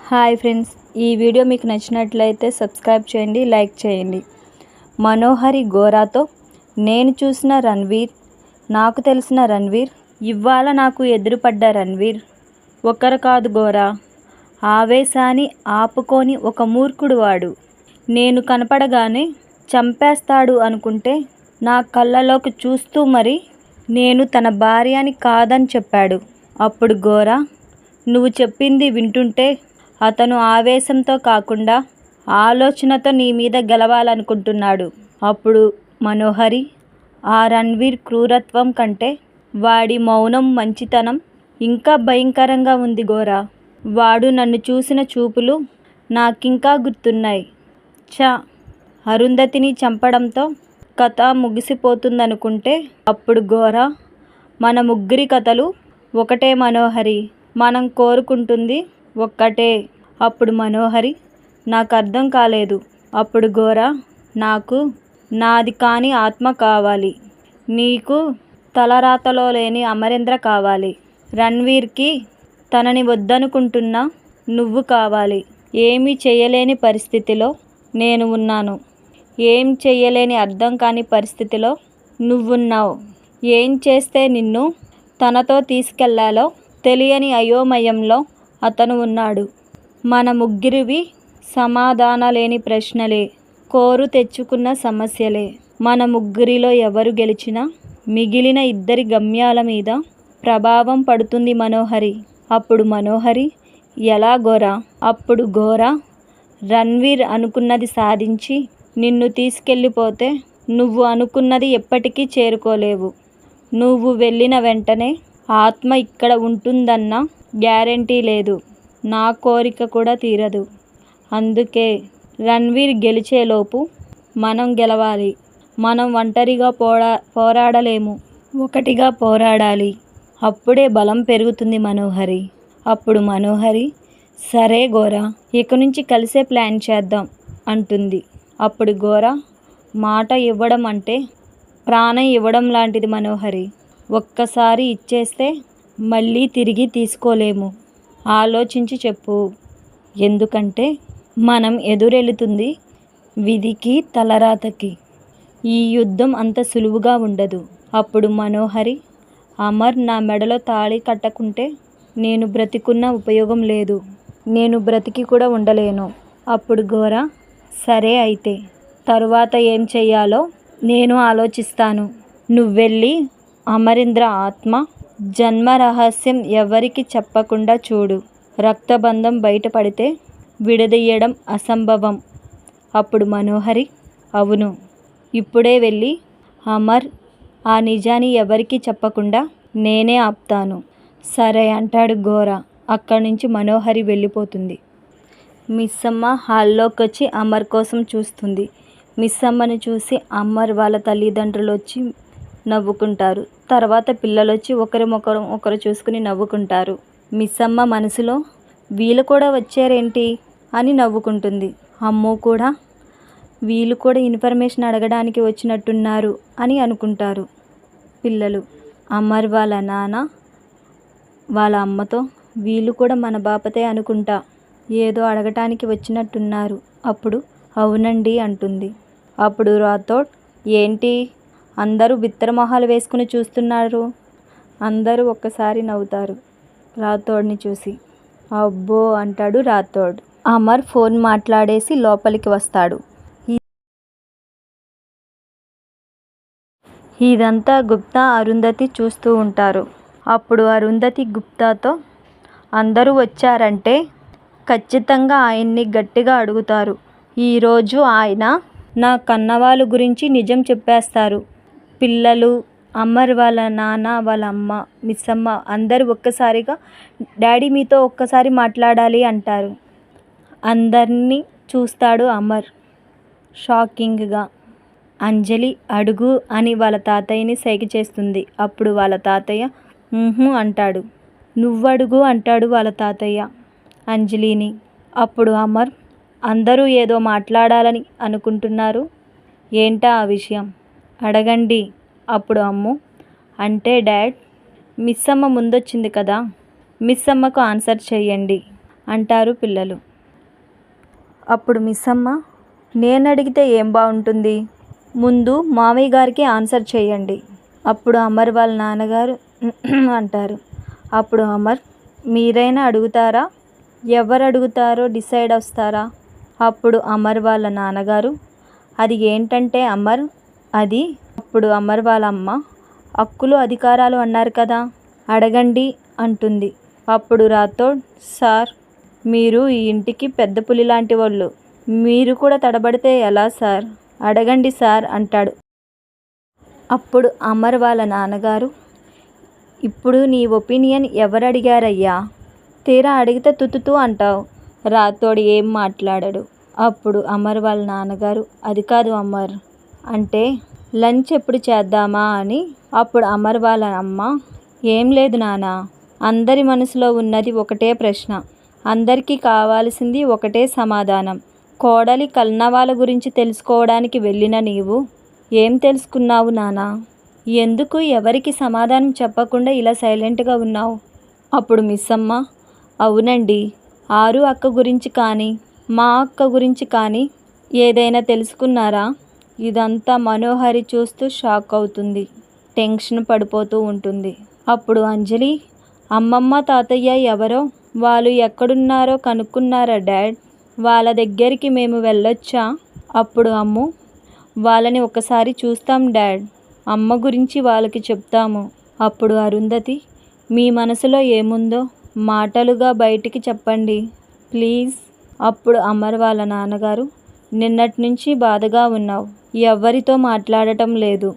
Hi friends, ఈ video మీకు నచ్చినట్లయితే సబ్స్క్రైబ్ చేయండి, లైక్ చేయండి. మనోహరి గోరాతో నేను చూసిన రణ్వీర్, నాకు తెలిసిన రణ్వీర్, ఇవాళ నాకు ఎదురుపడ్డ రణ్వీర్ ఒకరు కాదు గోరా. ఆవేశాన్ని ఆపుకొని ఒక మూర్ఖుడు వాడు. నేను కనపడగానే చంపేస్తాడు అనుకుంటే నా కళ్ళలోకి చూస్తూ మరి నేను తన భార్య అని కాదని చెప్పాడు. అప్పుడు గోరా, నువ్వు చెప్పింది వింటుంటే అతను ఆవేశంతో కాకుండా ఆలోచనతో నీ మీద గెలవాలనుకుంటున్నాడు. అప్పుడు మనోహరి, ఆ రణ్వీర్ క్రూరత్వం కంటే వాడి మౌనం మంచితనం ఇంకా భయంకరంగా ఉంది గోరా. వాడు నన్ను చూసిన చూపులు నాకింకా గుర్తున్నాయి. అరుంధతిని చంపడంతో కథ ముగిసిపోతుందనుకుంటే అప్పుడు గోరా, మన ముగ్గురి కథలు ఒకటే మనోహరి, మనం కోరుకుంటుంది ఒక్కటే. అప్పుడు మనోహరి, నాకు అర్థం కాలేదు. అప్పుడు గోరా, నాకు నాది కాని ఆత్మ కావాలి. నీకు తలరాతలో లేని అమరేంద్ర కావాలి. రణ్వీర్కి తనని వద్దనుకుంటున్నా నువ్వు కావాలి. ఏమీ చేయలేని పరిస్థితిలో నేను ఉన్నాను. ఏం చెయ్యలేని అర్థం కాని పరిస్థితిలో నువ్వున్నావు. ఏం చేస్తే నిన్ను తనతో తీసుకెళ్లాలో తెలియని అయోమయంలో అతను ఉన్నాడు. మన ముగ్గురివి సమాధానలేని ప్రశ్నలే, కోరు తెచ్చుకున్న సమస్యలే. మన ముగ్గురిలో ఎవరు గెలిచినా మిగిలిన ఇద్దరి గమ్యాల మీద ప్రభావం పడుతుంది మనోహరి. అప్పుడు మనోహరి, ఎలా గోరా? అప్పుడు గోరా, రణ్వీర్ అనుకున్నది సాధించి నిన్ను తీసుకెళ్ళిపోతే నువ్వు అనుకున్నది ఎప్పటికీ చేరుకోలేవు. నువ్వు వెళ్ళిన వెంటనే ఆత్మ ఇక్కడ ఉంటుందన్న గ్యారెంటీ లేదు. నా కోరిక కూడా తీరదు. అందుకే రణ్వీర్ గెలిచేలోపు మనం గెలవాలి. మనం ఒంటరిగా పోరాడలేము, ఒకటిగా పోరాడాలి. అప్పుడే బలం పెరుగుతుంది మనోహరి. అప్పుడు మనోహరి, సరే గోరా, ఇక నుంచి కలిసే ప్లాన్ చేద్దాం అంటుంది. అప్పుడు గోరా, మాట ఇవ్వడం అంటే ప్రాణం ఇవ్వడం లాంటిది మనోహరి. ఒక్కసారి ఇచ్చేస్తే మళ్ళీ తిరిగి తీసుకోలేము. ఆలోచించి చెప్పు. ఎందుకంటే మనం ఎదురెళ్తుంది విధికి, తలరాతకి. ఈ యుద్ధం అంత సులువుగా ఉండదు. అప్పుడు మనోహరి, అమర్ నా మెడలో తాళి కట్టకుంటే నేను బ్రతికున్న ఉపయోగం లేదు. నేను బ్రతికి కూడా ఉండలేను. అప్పుడు గోరా, సరే అయితే తరువాత ఏం చెయ్యాలో నేను ఆలోచిస్తాను. నువ్వెళ్ళి అమరేంద్ర ఆత్మ జన్మ రహస్యం ఎవరికి చెప్పకుండా చూడు. రక్తబంధం బయటపడితే విడదీయడం అసంభవం. అప్పుడు మనోహరి, అవును, ఇప్పుడే వెళ్ళి అమర్ ఆ నిజాన్ని ఎవరికి చెప్పకుండా నేనే ఆపుతాను. సరే అంటాడు గోరా. అక్కడి నుంచి మనోహరి వెళ్ళిపోతుంది. మిస్సమ్మ హాల్లోకొచ్చి అమర్ కోసం చూస్తుంది. మిస్సమ్మని చూసి అమర్ వాళ్ళ తల్లిదండ్రులు వచ్చి నవ్వుకుంటారు. తర్వాత పిల్లలొచ్చి ఒకరు చూసుకుని నవ్వుకుంటారు. మిస్సమ్మ మనసులో వీళ్ళు కూడా వచ్చారేంటి అని నవ్వుకుంటుంది. అమ్మో కూడా వీళ్ళు కూడా ఇన్ఫర్మేషన్ అడగడానికి వచ్చినట్టున్నారు అని అనుకుంటారు పిల్లలు. అమర్ వాళ్ళ నాన్న వాళ్ళ అమ్మతో, వీళ్ళు కూడా మన బాపతే అనుకుంటా, ఏదో అడగటానికి వచ్చినట్టున్నారు. అప్పుడు అవునండి అంటుంది. అప్పుడు రాథోడ్, ఏంటి అందరూ బిత్తరమొహాలు వేసుకుని చూస్తున్నారు? అందరూ ఒక్కసారి నవ్వుతారు రాథోడ్ని చూసి. అబ్బో అంటాడు రాథోడ్. అమర్ ఫోన్ మాట్లాడేసి లోపలికి వస్తాడు. ఇదంతా గుప్తా, అరుంధతి చూస్తూ ఉంటారు. అప్పుడు అరుంధతి గుప్తాతో, అందరూ వచ్చారంటే ఖచ్చితంగా ఆయన్ని గట్టిగా అడుగుతారు. ఈరోజు ఆయన నా కన్నవాళ్ళ గురించి నిజం చెప్పేస్తారు. పిల్లలు, అమర్ వాళ్ళ నాన్న, వాళ్ళ అమ్మ, మిస్సమ్మ అందరూ ఒక్కసారిగా డాడీ మీతో ఒక్కసారి మాట్లాడాలి అంటారు. అందరినీ చూస్తాడు అమర్ షాకింగ్గా. అంజలి అడుగు అని వాళ్ళ తాతయ్యని సైగ చేస్తుంది. అప్పుడు వాళ్ళ తాతయ్య అంటాడు. నువ్వడుగు అంటాడు వాళ్ళ తాతయ్య అంజలిని. అప్పుడు అమర్, అందరూ ఏదో మాట్లాడాలని అనుకుంటున్నారు. ఏంటా ఆ విషయం అడగండి. అప్పుడు అమ్ము, అంటే డాడ్, మిస్సమ్మ ముందొచ్చింది కదా, మిస్సమ్మకు ఆన్సర్ చెయ్యండి అంటారు పిల్లలు. అప్పుడు మిస్సమ్మ, నేను అడిగితే ఏం బాగుంటుంది, ముందు మామయ్య గారికి ఆన్సర్ చేయండి. అప్పుడు అమర్ వాళ్ళ నాన్నగారు అంటారు. అప్పుడు అమర్, మీరైనా అడుగుతారా, ఎవరు అడుగుతారో డిసైడ్ వస్తారా? అప్పుడు అమర్ వాళ్ళ నాన్నగారు, అది ఏంటంటే అమర్, అది. అప్పుడు అమర్ వాళ్ళ అమ్మ, హక్కులు అధికారాలు అన్నారు కదా, అడగండి అంటుంది. అప్పుడు రాథోడ్, సార్, మీరు ఈ ఇంటికి పెద్ద పులి లాంటి వాళ్ళు, మీరు కూడా తడబడితే ఎలా సార్, అడగండి సార్ అంటాడు. అప్పుడు అమర్ వాళ్ళ నాన్నగారు, ఇప్పుడు నీ ఒపీనియన్ ఎవరు అడిగారయ్యా, తీరా అడిగితే తుతుతూ అంటావు. రాథోడ్ ఏం మాట్లాడాడు. అప్పుడు అమర్ వాళ్ళ నాన్నగారు, అది కాదు అమర్, అంటే లంచ్ ఎప్పుడు చేద్దామా అని. అప్పుడు అమర్ వాళ్ళ అమ్మ, ఏం లేదు నాన్న, అందరి మనసులో ఉన్నది ఒకటే ప్రశ్న, అందరికీ కావాల్సింది ఒకటే సమాధానం. కోడలి కల్నవాళ్ళ గురించి తెలుసుకోవడానికి వెళ్ళిన నీవు ఏం తెలుసుకున్నావు నానా, ఎందుకు ఎవరికి సమాధానం చెప్పకుండా ఇలా సైలెంట్గా ఉన్నావు? అప్పుడు మిస్సమ్మ, అవునండి, ఆరు అక్క గురించి కానీ మా అక్క గురించి కానీ ఏదైనా తెలుసుకున్నారా? ఇదంతా మనోహరి చూస్తూ షాక్ అవుతుంది, టెన్షన్ పడిపోతూ ఉంటుంది. అప్పుడు అంజలి, అమ్మమ్మ తాతయ్య ఎవరో, వాళ్ళు ఎక్కడున్నారో కనుక్కున్నారా డాడ్, వాళ్ళ దగ్గరికి మేము వెళ్ళొచ్చా? అప్పుడు అమ్ము, వాళ్ళని ఒకసారి చూస్తాం డాడ్, అమ్మ గురించి వాళ్ళకి చెప్తాము. అప్పుడు అరుంధతి, మీ మనసులో ఏముందో మాటలుగా బయటికి చెప్పండి ప్లీజ్. అప్పుడు అమర్ వాళ్ళ నాన్నగారు, నిన్నటి నుంచి బాధగా ఉన్నావు, ఎవ్వరితో మాట్లాడటం లేదు,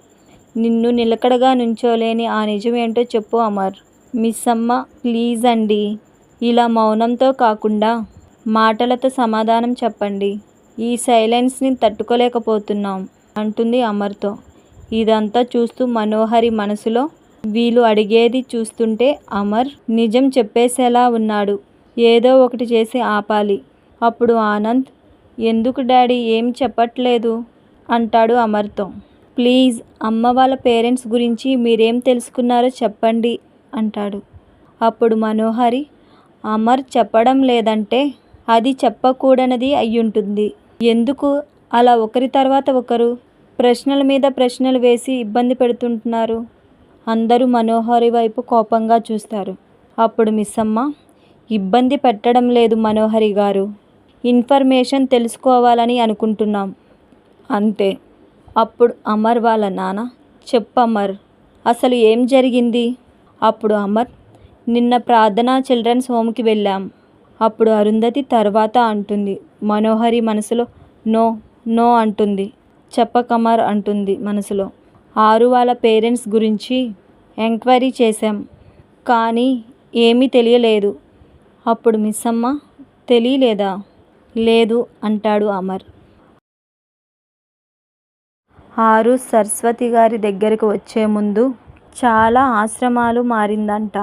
నిన్ను నిలకడగా నుంచోలేని ఆ నిజమేంటో చెప్పు అమర్. మిస్సమ్మ, ప్లీజ్ అండి, ఇలా మౌనంతో కాకుండా మాటలతో సమాధానం చెప్పండి, ఈ సైలెన్స్ని తట్టుకోలేకపోతున్నాం అంటుంది అమర్తో. ఇదంతా చూస్తూ మనోహరి మనసులో, వీళ్ళు అడిగేది చూస్తుంటే అమర్ నిజం చెప్పేసేలా ఉన్నాడు, ఏదో ఒకటి చేసి ఆపాలి. అప్పుడు ఆనంద్, ఎందుకు డాడీ ఏం చెప్పట్లేదు అంటాడు అమర్తో. ప్లీజ్ అమ్మ వాళ్ళ పేరెంట్స్ గురించి మీరేం తెలుసుకున్నారో చెప్పండి అంటాడు. అప్పుడు మనోహరి, అమర్ చెప్పడం లేదంటే అది చెప్పకూడనిది అయ్యుంటుంది, ఎందుకు అలా ఒకరి తర్వాత ఒకరు ప్రశ్నల మీద ప్రశ్నలు వేసి ఇబ్బంది పెడుతుంటున్నారు? అందరూ మనోహరి వైపు కోపంగా చూస్తారు. అప్పుడు మిస్సమ్మ, ఇబ్బంది పెట్టడం లేదు మనోహరి గారు, ఇన్ఫర్మేషన్ తెలుసుకోవాలని అనుకుంటున్నాం అంతే. అప్పుడు అమర్ వాళ్ళ నాన్న, చెప్పమర్, అసలు ఏం జరిగింది? అప్పుడు అమర్, నిన్న ప్రార్థన చిల్డ్రన్స్ హోమ్కి వెళ్ళాం. అప్పుడు అరుంధతి తర్వాత అంటుంది. మనోహరి మనసులో నో నో అంటుంది. చెప్పకమర్ అంటుంది మనసులో. ఆరు వాళ్ళ పేరెంట్స్ గురించి ఎంక్వైరీ చేశాం, కానీ ఏమీ తెలియలేదు. అప్పుడు మిస్సమ్మ, తెలియలేదా? లేదు అంటాడు అమర్. ఆరు సరస్వతి గారి దగ్గరకు వచ్చే ముందు చాలా ఆశ్రమాలు మారిందంట,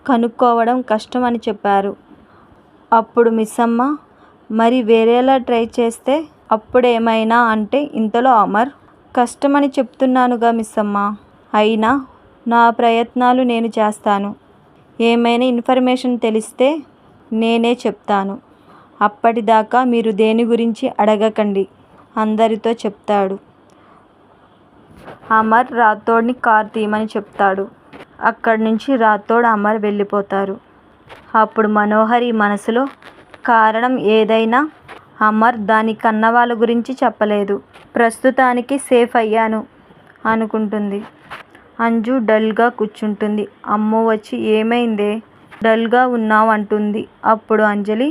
కనుక్కోవడం కష్టం అని చెప్పారు. అప్పుడు మిస్సమ్మ, మరి వేరేలా ట్రై చేస్తే అప్పుడేమైనా అంటే ఇంతలో అమర్, కష్టమని చెప్తున్నానుగా మిస్సమ్మ, అయినా నా ప్రయత్నాలు నేను చేస్తాను, ఏమైనా ఇన్ఫర్మేషన్ తెలిస్తే నేనే చెప్తాను, అప్పటిదాకా మీరు దేని గురించి అడగకండి అందరితో చెప్తాడు. అమర్ రాథోడ్ని కార్ తీయమని చెప్తాడు. అక్కడి నుంచి రాథోడ్ అమర్ వెళ్ళిపోతారు. అప్పుడు మనోహరి మనసులో, కారణం ఏదైనా అమర్ దాని కన్నవాళ్ళ గురించి చెప్పలేదు, ప్రస్తుతానికి సేఫ్ అయ్యాను అనుకుంటుంది. అంజు డల్గా కూర్చుంటుంది. అమ్ము వచ్చి ఏమైందే డల్గా ఉన్నావు అంటుంది. అప్పుడు అంజలి,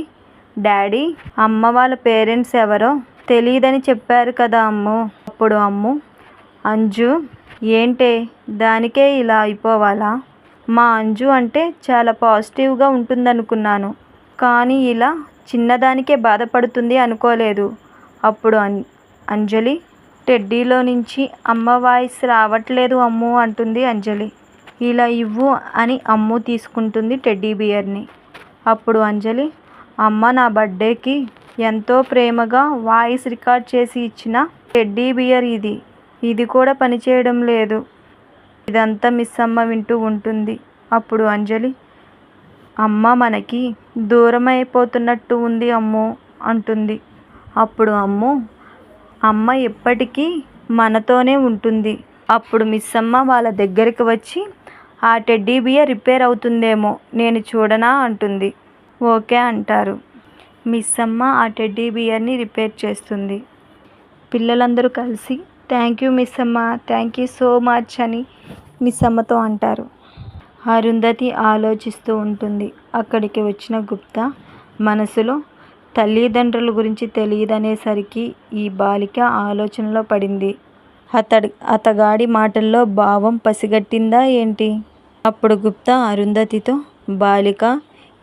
డాడీ అమ్మ వాళ్ళ పేరెంట్స్ ఎవరో తెలియదని చెప్పారు కదా అమ్ము. అప్పుడు అమ్ము, అంజు ఏంటే దానికే ఇలా అయిపోవాలా? మా అంజు అంటే చాలా పాజిటివ్గా ఉంటుందనుకున్నాను, కానీ ఇలా చిన్నదానికే బాధపడుతుంది అనుకోలేదు. అప్పుడు అంజలి, టెడ్డీలో నుంచి అమ్మ వాయిస్ రావట్లేదు అమ్ము అంటుంది అంజలి. ఇలా ఇవ్వు అని అమ్ము తీసుకుంటుంది టెడ్డీ బియర్ని. అప్పుడు అంజలి, అమ్మ నా బర్త్డేకి ఎంతో ప్రేమగా వాయిస్ రికార్డ్ చేసి ఇచ్చిన టెడ్డీ బియర్ ఇది, ఇది కూడా పనిచేయడం లేదు. ఇదంతా మిస్సమ్మ వింటూ ఉంటుంది. అప్పుడు అంజలి, అమ్మ మనకి దూరమైపోతున్నట్టు ఉంది అమ్మో అంటుంది. అప్పుడు అమ్మ ఎప్పటికీ మనతోనే ఉంటుంది. అప్పుడు మిస్సమ్మ వాళ్ళ దగ్గరికి వచ్చి ఆ టెడ్డీ బియర్ రిపేర్ అవుతుందేమో నేను చూడనా అంటుంది. ఓకే అంటారు. మిస్సమ్మ ఆ టెడ్డీ బియర్ని రిపేర్ చేస్తుంది. పిల్లలందరూ కలిసి thank you Missamma, thank you so much అని మిస్సమ్మతో అంటారు. అరుంధతి ఆలోచిస్తూ ఉంటుంది. అక్కడికి వచ్చిన గుప్తా మనసులో తల్లిదండ్రుల గురించి తెలియదనేసరికి ఈ బాలిక ఆలోచనలో పడింది. అతగాడి మాటల్లో భావం పసిగట్టిందా ఏంటి? అప్పుడు గుప్తా అరుంధతితో, బాలిక,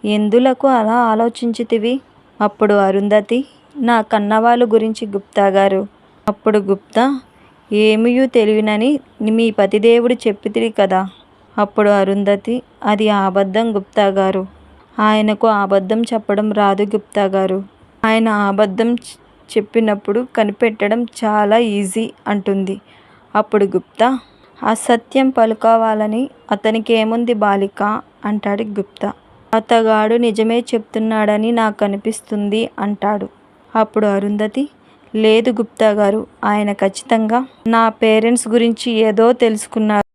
ఎందులకు అలా ఆలోచించితివి? అప్పుడు అరుంధతి, నా కన్నవాళ్ళు గురించి గుప్తా గారు. అప్పుడు గుప్తా, ఏమీయూ తెలియనని మీ పతిదేవుడు చెప్పితిరి కదా. అప్పుడు అరుంధతి, అది అబద్ధం గుప్తా గారు. ఆయనకు అబద్ధం చెప్పడం రాదు గుప్తా గారు. ఆయన అబద్ధం చెప్పినప్పుడు కనిపెట్టడం చాలా ఈజీ అంటుంది. అప్పుడు గుప్తా, అసత్యం పలుకోవాలని అతనికేముంది బాలిక అంటాడు గుప్తా. అతగాడు నిజమే చెప్తున్నాడని నాకు అనిపిస్తుంది అంటాడు. అప్పుడు అరుంధతి, లేదు గుప్తా గారు, ఆయన ఖచ్చితంగా నా పేరెంట్స్ గురించి ఏదో తెలుసుకున్నారు.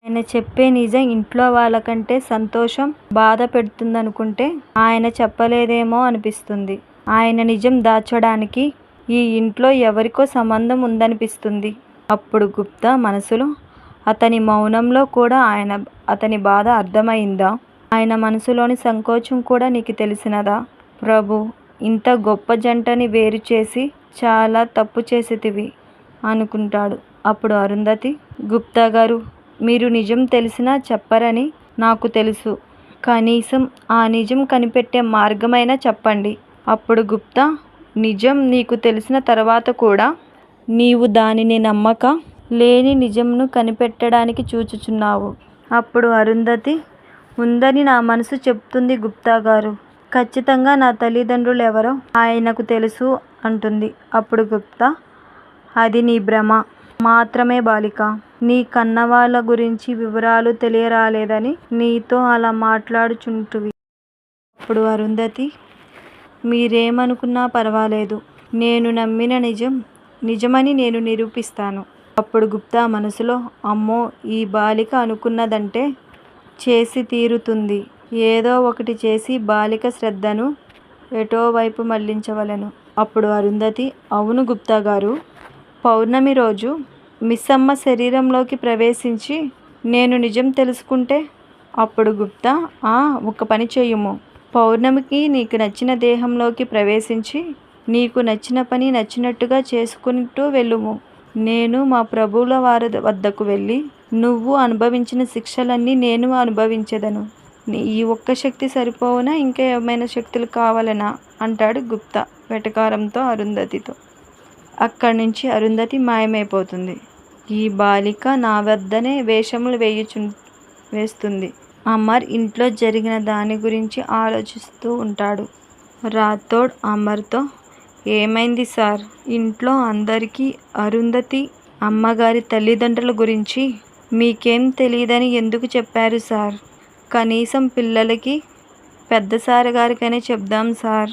ఆయన చెప్పే నిజం ఇంట్లో వాళ్ళకంటే సంతోషం బాధ పెడుతుందనుకుంటే ఆయన చెప్పలేదేమో అనిపిస్తుంది. ఆయన నిజం దాచడానికి ఈ ఇంట్లో ఎవరికో సంబంధం ఉందనిపిస్తుంది. అప్పుడు గుప్తా మనసులో, అతని మౌనంలో కూడా అతని బాధ అర్థమైందా? ఆయన మనసులోని సంకోచం కూడా నీకు తెలిసినదా? ప్రభు, ఇంత గొప్ప జంటని వేరు చేసి చాలా తప్పు చేసేతివి అనుకుంటాడు. అప్పుడు అరుంధతి, గుప్తా గారు, మీరు నిజం తెలిసినా చెప్పరని నాకు తెలుసు. కనీసం ఆ నిజం కనిపెట్టే మార్గమైనా చెప్పండి. అప్పుడు గుప్తా, నిజం నీకు తెలిసిన తర్వాత కూడా నీవు దానిని నమ్మక లేని నిజంను కనిపెట్టడానికి చూచుచున్నావు. అప్పుడు అరుంధతి, ఉందని నా మనసు చెప్తుంది గుప్తా గారు. ఖచ్చితంగా నా తల్లిదండ్రులు ఎవరో ఆయనకు తెలుసు అంటుంది. అప్పుడు గుప్తా, అది నీ భ్రమ మాత్రమే బాలిక. నీ కన్నవాళ్ళ గురించి వివరాలు తెలియరాలేదని నీతో అలా మాట్లాడుచుంటువి. అప్పుడు అరుంధతి, మీరేమనుకున్నా పర్వాలేదు, నేను నమ్మిన నిజమని నేను నిరూపిస్తాను. అప్పుడు గుప్తా మనసులో, అమ్మో, ఈ బాలిక అనుకున్నదంటే చేసి తీరుతుంది. ఏదో ఒకటి చేసి బాలిక శ్రద్ధను ఎటోవైపు మళ్లించవలెను. అప్పుడు అరుంధతి, అవును గుప్తా గారు, పౌర్ణమి రోజు మిస్సమ్మ శరీరంలోకి ప్రవేశించి నేను నిజం తెలుసుకుంటే? అప్పుడు గుప్తా, ఒక పని చేయుము. పౌర్ణమికి నీకు నచ్చిన దేహంలోకి ప్రవేశించి నీకు నచ్చిన పని నచ్చినట్టుగా చేసుకుంటూ వెళ్ళుము. నేను మా ప్రభువుల వారి వద్దకు వెళ్ళి నువ్వు అనుభవించిన శిక్షలన్నీ నేను అనుభవించెదను. ఈ ఒక్క శక్తి సరిపోవునా, ఇంకా ఏమైనా శక్తులు కావాలనా అంటాడు గుప్తా వెటకారంతో అరుంధతితో. అక్కడి నుంచి అరుంధతి మాయమైపోతుంది. ఈ బాలిక నా వద్దనే వేషములు వేస్తుంది. అమర్ ఇంట్లో జరిగిన దాని గురించి ఆలోచిస్తూ ఉంటాడు. రాథోడ్ అమర్తో, ఏమైంది సార్? ఇంట్లో అందరికీ అరుంధతి అమ్మగారి తల్లిదండ్రుల గురించి మీకేం తెలియదని ఎందుకు చెప్పారు సార్? కనీసం పిల్లలకి పెద్ద సార్ గారికైనా చెప్దాం సార్.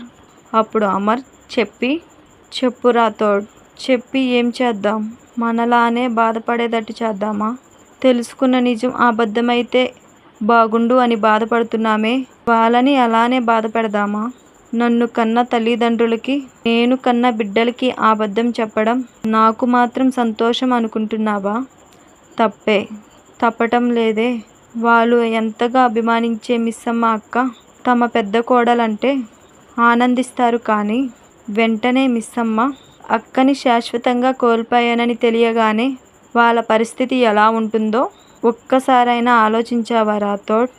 అప్పుడు అమర్, చెప్పు రాథోడ్, చెప్పి ఏం చేద్దాం? మనలానే బాధపడేటట్టు చేద్దామా? తెలుసుకున్న నిజం అబద్ధమైతే బాగుండు అని బాధపడుతున్నామే, వాళ్ళని అలానే బాధ పెడదామా? నన్ను కన్న తల్లిదండ్రులకి, నేను కన్న బిడ్డలకి అబద్ధం చెప్పడం నాకు మాత్రం సంతోషం అనుకుంటున్నావా? తప్పటం లేదే. వాళ్ళు ఎంతగా అభిమానించే మిస్సమ్మ అక్క తమ పెద్ద కోడలంటే ఆనందిస్తారు. కానీ వెంటనే మిస్సమ్మ అక్కని శాశ్వతంగా కోల్పోయానని తెలియగానే వాళ్ళ పరిస్థితి ఎలా ఉంటుందో ఒక్కసారైనా ఆలోచించావా రాథోడ్?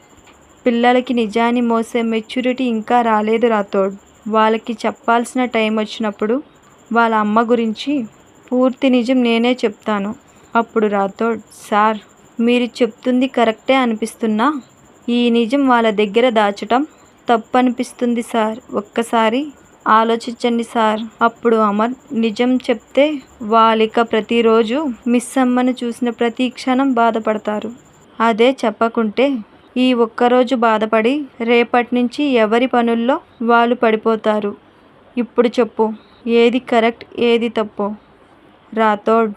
పిల్లలకి నిజాన్ని మోసే మెచ్యూరిటీ ఇంకా రాలేదు రాథోడ్. వాళ్ళకి చెప్పాల్సిన టైం వచ్చినప్పుడు వాళ్ళ అమ్మ గురించి పూర్తి నిజం నేనే చెప్తాను. అప్పుడు రాథోడ్, సార్, మీరు చెప్తుంది కరెక్టే అనిపిస్తున్నా ఈ నిజం వాళ్ళ దగ్గర దాచటం తప్పనిపిస్తుంది సార్. ఒక్కసారి ఆలోచించండి సార్. అప్పుడు అమర్, నిజం చెప్తే వాళ్ళిక ప్రతిరోజు మిస్సమ్మను చూసిన ప్రతి క్షణం బాధపడతారు. అదే చెప్పకుంటే ఈ ఒక్కరోజు బాధపడి రేపటి నుంచి ఎవరి పనుల్లో వాళ్ళు పడిపోతారు. ఇప్పుడు చెప్పు, ఏది కరెక్ట్ ఏది తప్పు? రాథోడ్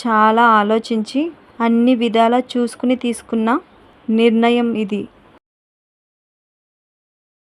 చాలా ఆలోచించి అన్ని విధాలా చూసుకుని తీసుకున్న నిర్ణయం ఇది.